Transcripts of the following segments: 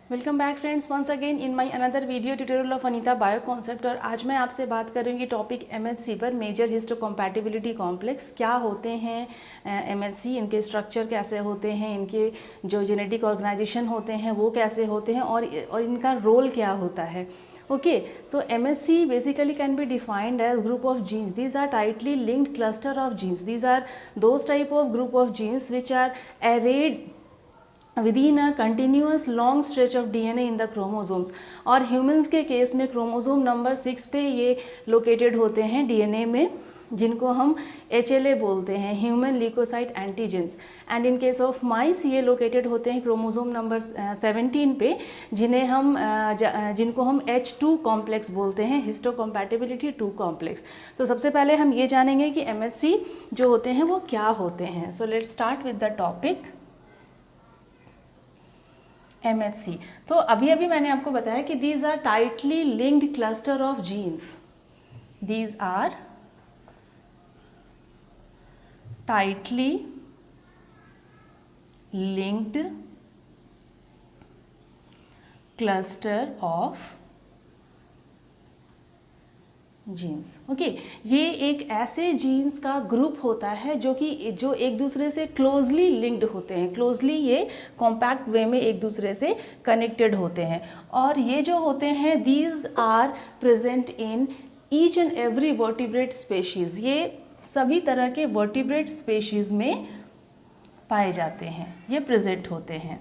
Welcome back friends, once again in my another video tutorial of Anita bio concept. और आज मैं आपसे बात करूंगी टॉपिक एमएचसी पर, मेजर हिस्टोकम्पैटिबिलिटी कॉम्प्लेक्स। क्या होते हैं एमएचसी, इनके स्ट्रक्चर कैसे होते हैं, इनके जो जेनेटिक ऑर्गेनाइजेशन होते हैं वो कैसे होते हैं, और इनका रोल क्या होता है। Okay, so MHC basically can be defined as group of genes. These are tightly linked cluster of genes. These are those type of group of genes which are arrayed within a continuous long stretch of DNA in the chromosomes. और humans के case में chromosome number 6 पे ये located होते हैं DNA में, जिनको हम HLA बोलते हैं, human leucocyte antigens. And in case of mice ये लोकेटेड होते हैं क्रोमोसोम नंबर 17 पे, जिनको हम H2 कॉम्प्लेक्स बोलते हैं, हिस्टोकम्पैटिबिलिटी 2 कॉम्प्लेक्स। तो सबसे पहले हम ये जानेंगे कि MHC जो होते हैं वो क्या होते हैं। So let's start with the topic MHC। तो अभी मैंने आपको बताया कि these are tightly linked cluster of genes. These are tightly linked cluster of genes. Okay, ये एक ऐसे जीन्स का ग्रुप होता है जो एक दूसरे से क्लोजली लिंक्ड होते हैं। क्लोजली ये कॉम्पैक्ट वे में एक दूसरे से कनेक्टेड होते हैं, और ये जो होते हैं these are present in each and every vertebrate species. ये सभी तरह के वर्टिब्रेट स्पेशीज में पाए जाते हैं, ये प्रेजेंट होते हैं।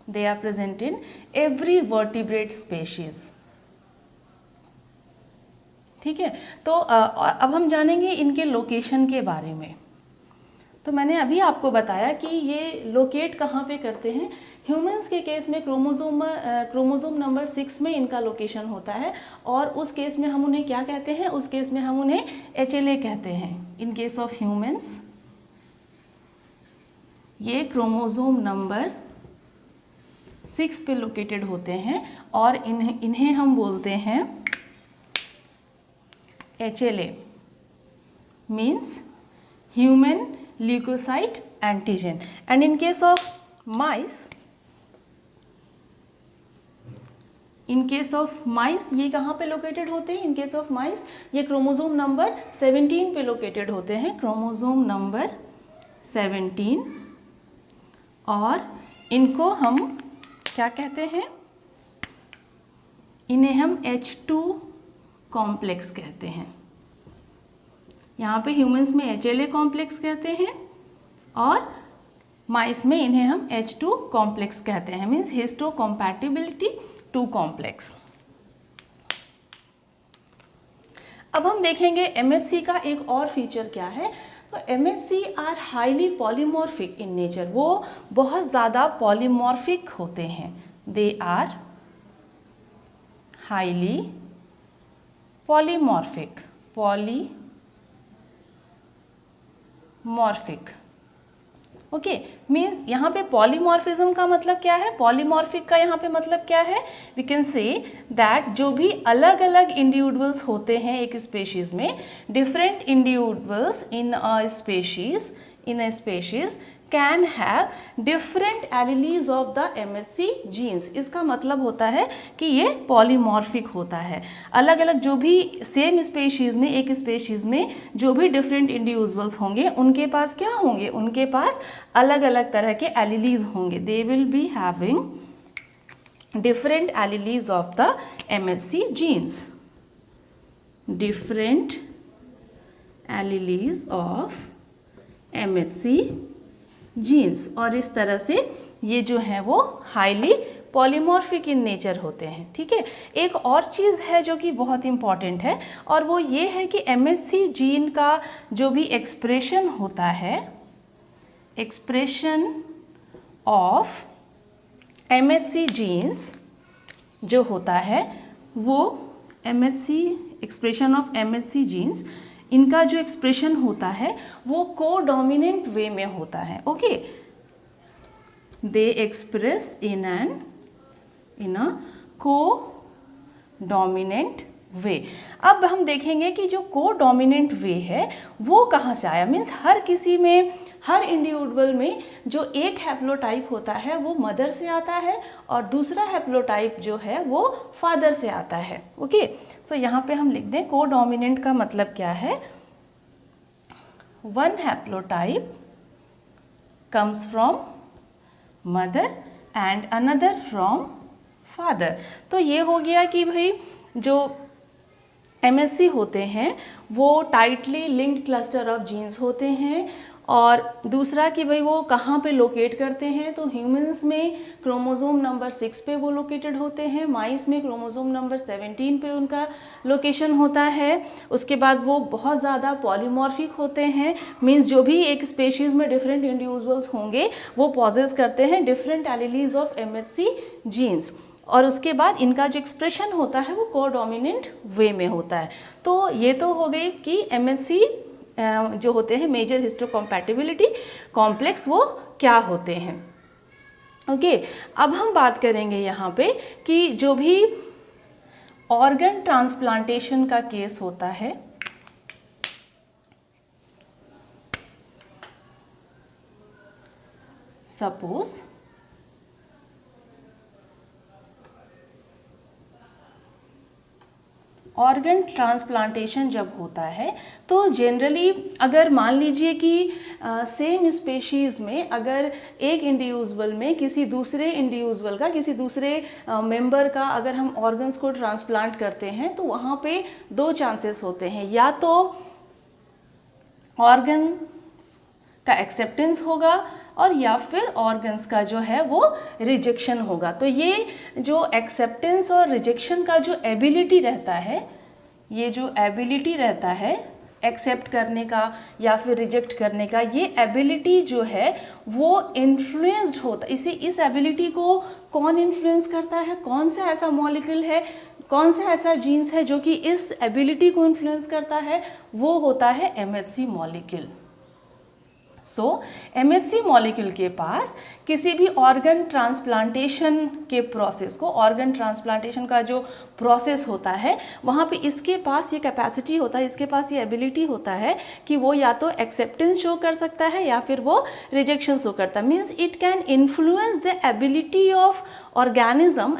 They are present in every vertebrate species. ठीक है, तो अब हम जानेंगे इनके लोकेशन के बारे में। तो मैंने अभी आपको बताया कि ये लोकेट कहाँ पे करते हैं। ह्यूमंस के केस में क्रोमोसोम नंबर 6 में इनका लोकेशन होता है, और उस केस में हम उन्हें क्या कहते हैं, उस केस में हम उन्हें HLA कहते हैं। इन केस ऑफ ह्यूमंस ये क्रोमोसोम नंबर 6 पे लोकेटेड होते हैं, और इन्हें हम बोलते हैं HLA, means human leucocyte antigen. And in case of mice ये कहाँ पे लोकेटेड होते हैं। इन केस ऑफ माइस ये क्रोमोसोम नंबर 17 पे लोकेटेड होते हैं, क्रोमोसोम नंबर 17। और इनको हम क्या कहते हैं, इन्हें हम H2 कॉम्प्लेक्स कहते हैं। यहाँ पे ह्यूमंस में HLA कॉम्प्लेक्स कहते हैं, और माइस में इन्हें हम H2 कॉम्प्लेक्स कहते हैं, मीन्स हिस्टोकम्पैटिबिलिटी 2 कॉम्प्लेक्स। अब हम देखेंगे MHC का एक और फीचर क्या है। तो MHC are highly polymorphic in nature. वो बहुत ज़्यादा पॉलीमॉर्फिक होते हैं। They are highly polymorphic. Okay, means यहाँ पे पॉलीमॉर्फिज्म का मतलब क्या है, पॉलीमॉर्फिक का यहाँ पे मतलब क्या है। वी कैन से दैट जो भी अलग अलग इंडिविजुअल्स होते हैं एक स्पेशीज में, different individuals in a species can have different alleles of the MHC genes. इसका मतलब होता है कि ये पॉलीमॉर्फिक होता है। अलग अलग जो भी सेम स्पेशीज में, एक स्पेशीज में जो भी डिफरेंट इंडिविजुअल्स होंगे, उनके पास क्या होंगे, उनके पास अलग अलग तरह के एलिलीज होंगे। They will be having different alleles of the MHC genes. Different alleles of MHC genes. और इस तरह से ये जो हैं वो हाईली पॉलीमॉर्फिक इन नेचर होते हैं। ठीक है, एक और चीज़ है जो कि बहुत इम्पॉर्टेंट है, और वो ये है कि MHC जीन का जो भी एक्सप्रेशन होता है, एक्सप्रेशन ऑफ MHC जीन्स जो होता है, वो एक्सप्रेशन ऑफ MHC जीन्स, इनका जो एक्सप्रेशन होता है वो कोडोमिनेंट वे में होता है। ओके, दे एक्सप्रेस इन अ कोडोमिनेंट वे। अब हम देखेंगे कि जो कोडोमिनेंट वे है वो कहाँ से आया। मीन्स हर किसी में हर इंडिविजुअल में जो एक हैप्लोटाइप होता है वो मदर से आता है और दूसरा हैप्लोटाइप जो है वो फादर से आता है। ओके, सो यहाँ पे हम लिख दें कोडोमिनेंट का मतलब क्या है, one haplotype comes from mother and another from father। तो ये हो गया कि भाई जो MHC होते हैं वो tightly linked cluster of genes होते हैं, और दूसरा कि भाई वो कहाँ पे लोकेट करते हैं, तो ह्यूमंस में क्रोमोसोम नंबर 6 पे वो लोकेटेड होते हैं, माइस में क्रोमोसोम नंबर 17 पे उनका लोकेशन होता है। उसके बाद वो बहुत ज़्यादा पॉलीमॉर्फिक होते हैं, मींस जो भी एक स्पेशीज़ में डिफरेंट इंडिविजुअल्स होंगे वो पॉजेस करते हैं डिफरेंट एलीलीज ऑफ MHC जीन्स, और उसके बाद इनका जो एक्सप्रेशन होता है वो कोडोमिनेंट वे में होता है। तो ये तो हो गई कि MHC जो होते हैं मेजर हिस्टोकम्पैटिबिलिटी कॉम्प्लेक्स वो क्या होते हैं। ओके, अब हम बात करेंगे यहाँ पे कि जो भी ऑर्गन ट्रांसप्लांटेशन का केस होता है, सपोज ऑर्गन ट्रांसप्लांटेशन जब होता है तो जनरली अगर मान लीजिए कि सेम स्पेशीज़ में अगर एक इंडिविजुअल में किसी दूसरे इंडिविजुअल का किसी दूसरे मेंबर का अगर हम ऑर्गन्स को ट्रांसप्लांट करते हैं तो वहाँ पे दो चांसेस होते हैं, या तो ऑर्गन का एक्सेप्टेंस होगा और या फिर ऑर्गन्स का जो है वो रिजेक्शन होगा। तो ये जो एक्सेप्टेंस और रिजेक्शन का जो एबिलिटी रहता है, ये जो एबिलिटी रहता है एक्सेप्ट करने का या फिर रिजेक्ट करने का, ये एबिलिटी जो है वो इन्फ्लुएंस्ड होता है। इस एबिलिटी को कौन इन्फ्लुएंस करता है, कौन सा ऐसा मॉलिक्यूल है, कौन सा ऐसा जीन्स है जो कि इस एबिलिटी को इन्फ्लुएंस करता है, वो होता है MHC मॉलिक्यूल। सो MHC मॉलिक्यूल के पास किसी भी ऑर्गन ट्रांसप्लांटेशन के प्रोसेस को, ऑर्गन ट्रांसप्लांटेशन का जो प्रोसेस होता है वहाँ पे इसके पास ये कैपेसिटी होता है, इसके पास ये एबिलिटी होता है कि वो या तो एक्सेप्टेंस शो कर सकता है या फिर वो रिजेक्शन शो करता है। Means it can influence the ability of organism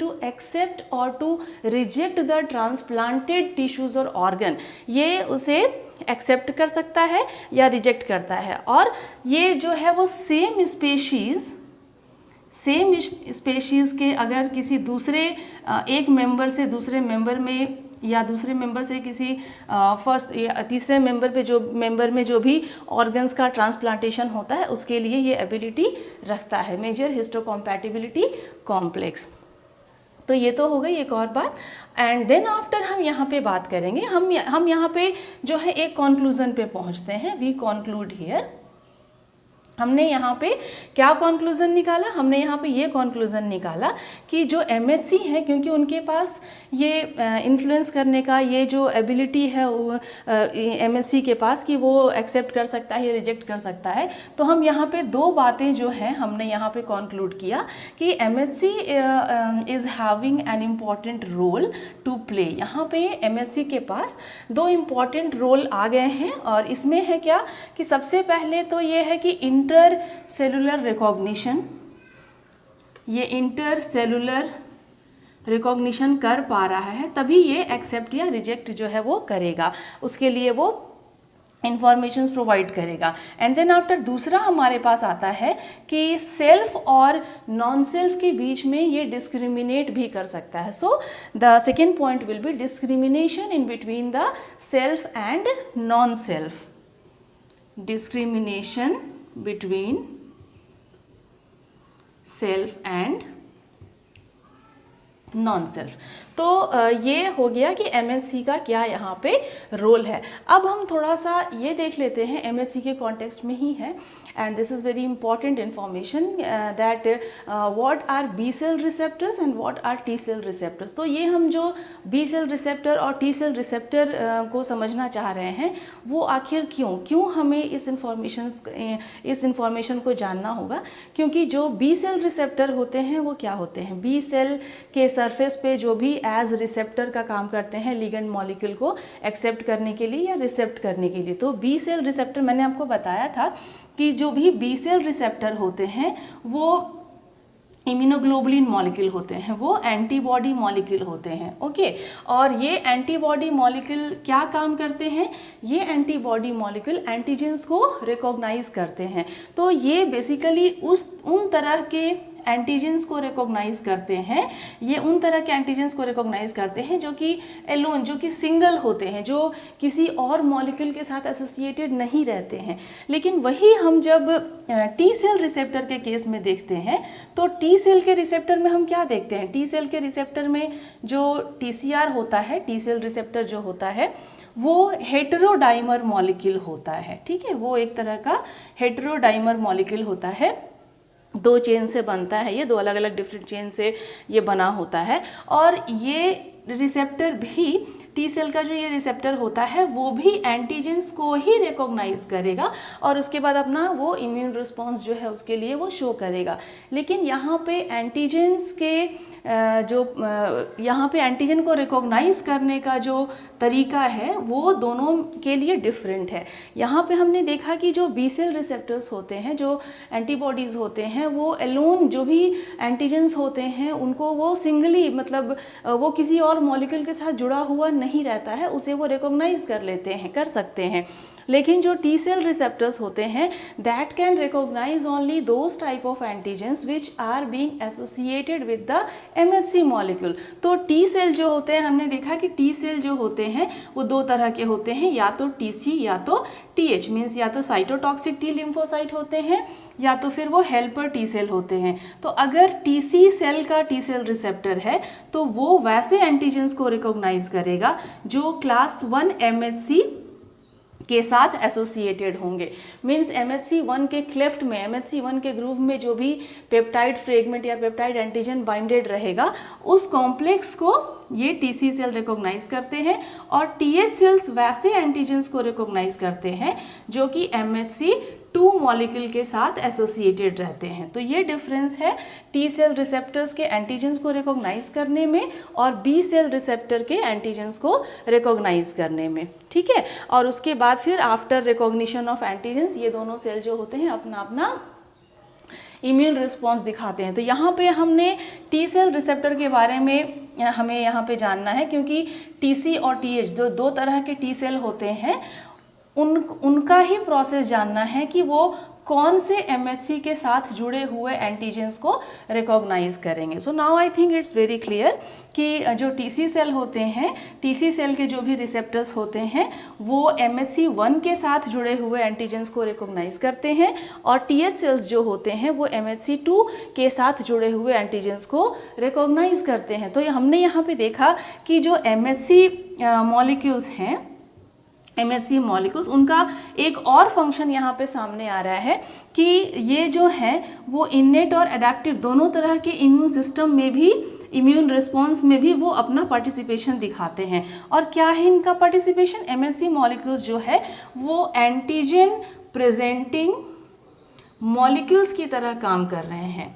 to accept or to reject the transplanted tissues और organ। ये उसे एक्सेप्ट कर सकता है या रिजेक्ट करता है। और ये जो है वो सेम स्पेशीज़ के अगर किसी दूसरे एक मेंबर से दूसरे मेंबर में या दूसरे मेंबर से किसी फर्स्ट या तीसरे मेंबर में जो भी ऑर्गन्स का ट्रांसप्लांटेशन होता है उसके लिए ये एबिलिटी रखता है, मेजर हिस्टोकम्पैटिबिलिटी कॉम्प्लेक्स। तो ये तो हो गई एक और बात। एंड देन आफ्टर हम यहाँ पे बात करेंगे, हम यहाँ पे जो है एक कंक्लूजन पे पहुँचते हैं। We conclude here. हमने यहाँ पे क्या कंक्लूजन निकाला, हमने यहाँ पे ये कंक्लूजन निकाला कि जो MHC है क्योंकि उनके पास ये इन्फ्लुएंस करने का ये जो एबिलिटी है MHC के पास कि वो एक्सेप्ट कर सकता है या रिजेक्ट कर सकता है। तो हम यहाँ पे दो बातें जो हैं हमने यहाँ पे कंक्लूड किया कि MHC is having an important role to play. यहाँ पे MHC के पास दो इम्पॉर्टेंट रोल आ गए हैं, और इसमें है क्या कि सबसे पहले तो ये है कि इंटर सेलुलर रिकॉग्निशन, ये इंटर सेलुलर रिकॉग्निशन कर पा रहा है तभी ये एक्सेप्ट या रिजेक्ट जो है वो करेगा, उसके लिए वो इंफॉर्मेशन प्रोवाइड करेगा। एंड देन आफ्टर दूसरा हमारे पास आता है कि सेल्फ और नॉन सेल्फ के बीच में ये डिस्क्रिमिनेट भी कर सकता है। So the second point will be discrimination in between the self and non self, discrimination between self and non self. तो ये हो गया कि MHC का क्या यहाँ पे रोल है। अब हम थोड़ा सा ये देख लेते हैं, MHC के कॉन्टेक्स्ट में ही है। and this is very important information that what are B cell receptors and what are T cell receptors। तो ये हम जो B cell receptor और T cell receptor को समझना चाह रहे हैं वो आखिर क्यों हमें इस इंफॉर्मेशन को जानना होगा, क्योंकि जो B cell receptor होते हैं वो क्या होते हैं, B cell के सरफेस पे जो भी एज रिसेप्टर का काम करते हैं लिगेंड मॉलिक्यूल को एक्सेप्ट करने के लिए या रिसेप्ट करने के लिए। तो B cell receptor मैंने आपको बताया था कि जो भी B cell receptor होते हैं वो इम्यूनोग्लोबुलिन मॉलिक्यूल होते हैं, वो एंटीबॉडी मॉलिक्यूल होते हैं। ओके, और ये एंटीबॉडी मॉलिक्यूल क्या काम करते हैं, ये एंटीबॉडी मॉलिक्यूल एंटीजेंस को रिकॉग्नाइज करते हैं। तो ये बेसिकली उन तरह के एंटीजेंस को रिकॉग्नाइज करते हैं, ये उन तरह के एंटीजेंस को रिकॉग्नाइज करते हैं जो कि एलोन, जो कि सिंगल होते हैं, जो किसी और मॉलिक्यूल के साथ एसोसिएटेड नहीं रहते हैं। लेकिन वही हम जब टी सेल रिसेप्टर के केस में देखते हैं तो टी सेल के रिसेप्टर में हम क्या देखते हैं, टी सेल के रिसेप्टर में जो TCR होता है, टी सेल रिसेप्टर जो होता है वो हेटेरोडाइमर मॉलिक्यूल होता है। ठीक है, वो एक तरह का हेटेरोडाइमर मॉलिक्यूल होता है, 2 चेन से बनता है, ये 2 अलग अलग डिफरेंट चेन से ये बना होता है। और ये रिसेप्टर भी, टी सेल का जो ये रिसेप्टर होता है वो भी एंटीजेंस को ही रिकॉग्नाइज करेगा और उसके बाद अपना वो इम्यून रिस्पॉन्स जो है उसके लिए वो शो करेगा। लेकिन यहाँ पे एंटीजेंस के यहाँ पे एंटीजन को रिकॉग्नाइज करने का जो तरीका है वो दोनों के लिए डिफरेंट है। यहाँ पे हमने देखा कि जो बी सेल रिसेप्टर्स होते हैं, जो एंटीबॉडीज़ होते हैं, वो एलोन जो भी एंटीजन्स होते हैं उनको वो सिंगली, मतलब वो किसी और मॉलिक्यूल के साथ जुड़ा हुआ नहीं रहता है, उसे वो रिकॉग्नाइज कर सकते हैं। लेकिन जो टी सेल रिसेप्टर्स होते हैं that can recognise only those type of antigens which are being associated with the MHC molecule. तो टी सेल जो होते हैं, हमने देखा कि टी सेल जो होते हैं वो 2 तरह के होते हैं, या तो TC या तो TH, मीन्स या तो साइटोटॉक्सिक टी लिम्फोसाइट होते हैं या तो फिर वो हेल्पर टी सेल होते हैं। तो अगर TC सेल का टी सेल रिसेप्टर है तो वो वैसे एंटीजेंस को रिकॉग्नाइज करेगा जो क्लास 1 MHC के साथ एसोसिएटेड होंगे। मीन्स MHC1 के क्लेफ्ट में, MHC1 के ग्रूव में जो भी पेप्टाइड फ्रेगमेंट या पेप्टाइड एंटीजन बाइंडेड रहेगा उस कॉम्प्लेक्स को ये TC सेल रिकॉग्नाइज करते हैं और TH सेल्स वैसे एंटीजन्स को रिकॉग्नाइज करते हैं जो कि MHC2 मॉलिक्यूल के साथ एसोसिएटेड रहते हैं। तो ये डिफरेंस है टी सेल रिसेप्टर्स के एंटीजन्स को रिकॉग्नाइज करने में और बी सेल रिसेप्टर के एंटीजन्स को रिकॉग्नाइज करने में। ठीक है, और उसके बाद फिर आफ्टर रिकॉग्निशन ऑफ एंटीजन्स ये दोनों सेल जो होते हैं अपना अपना इम्यून रिस्पॉन्स दिखाते हैं। तो यहाँ पे हमने टी सेल रिसेप्टर के बारे में हमें यहाँ पे जानना है, क्योंकि TC और TH जो 2 तरह के टी सेल होते हैं उनका ही प्रोसेस जानना है कि वो कौन से MHC के साथ जुड़े हुए एंटीजेंस को रिकॉग्नाइज करेंगे। So now I think it's very clear कि जो TC सेल होते हैं, TC सेल के जो भी रिसेप्टर्स होते हैं वो MHC1 के साथ जुड़े हुए एंटीजेंस को रिकॉग्नाइज करते हैं और TH सेल्स जो होते हैं वो MHC2 के साथ जुड़े हुए एंटीजेंस को रिकॉग्नाइज करते हैं। तो हमने यहाँ पे देखा कि जो MHC मॉलिक्यूल्स हैं, MHC मॉलिक्यूल्स, उनका एक और फंक्शन यहाँ पे सामने आ रहा है कि ये जो है वो इनेट और एडेप्टिव दोनों तरह के इम्यून सिस्टम में भी, इम्यून रिस्पॉन्स में भी वो अपना पार्टिसिपेशन दिखाते हैं। और क्या है इनका पार्टिसिपेशन, MHC मॉलिक्यूल्स जो है वो एंटीजन प्रेजेंटिंग मॉलिक्यूल्स की तरह काम कर रहे हैं।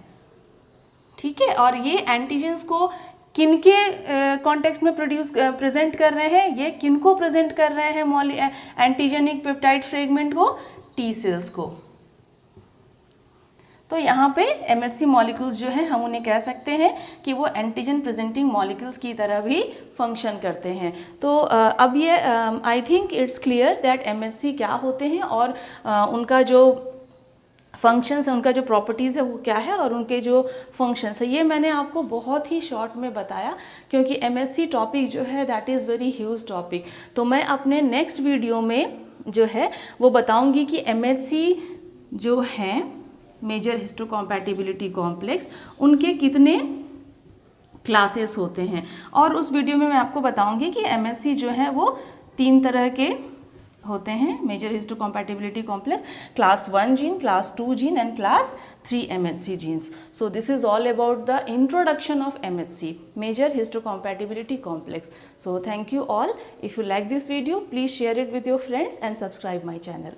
ठीक है, और ये एंटीजेंस को किनके कॉन्टेक्स्ट में प्रेजेंट कर रहे हैं, ये किनको प्रेजेंट कर रहे हैं एंटीजेनिक पेप्टाइड फ्रेगमेंट को, टी सेल्स को। तो यहाँ पे MHC मॉलिक्यूल्स जो है हम उन्हें कह सकते हैं कि वो एंटीजन प्रेजेंटिंग मॉलिक्यूल्स की तरह भी फंक्शन करते हैं। तो अब ये I think it's clear that MHC क्या होते हैं और उनका जो फंक्शंस है, उनका जो प्रॉपर्टीज़ है वो क्या है और उनके जो फंक्शंस है, ये मैंने आपको बहुत ही शॉर्ट में बताया, क्योंकि MHC टॉपिक जो है that is very huge topic. तो मैं अपने नेक्स्ट वीडियो में जो है वो बताऊंगी कि MHC जो है मेजर हिस्टोकॉम्पैटिबिलिटी कॉम्प्लेक्स, उनके कितने क्लासेस होते हैं। और उस वीडियो में मैं आपको बताऊंगी कि MHC जो है वो 3 तरह के होते हैं major histocompatibility complex, class 1 gene, class 2 gene and class 3 MHC genes. So this is all about the introduction of MHC, major histocompatibility complex. So thank you all. If you like this video, please share it with your friends and subscribe my channel.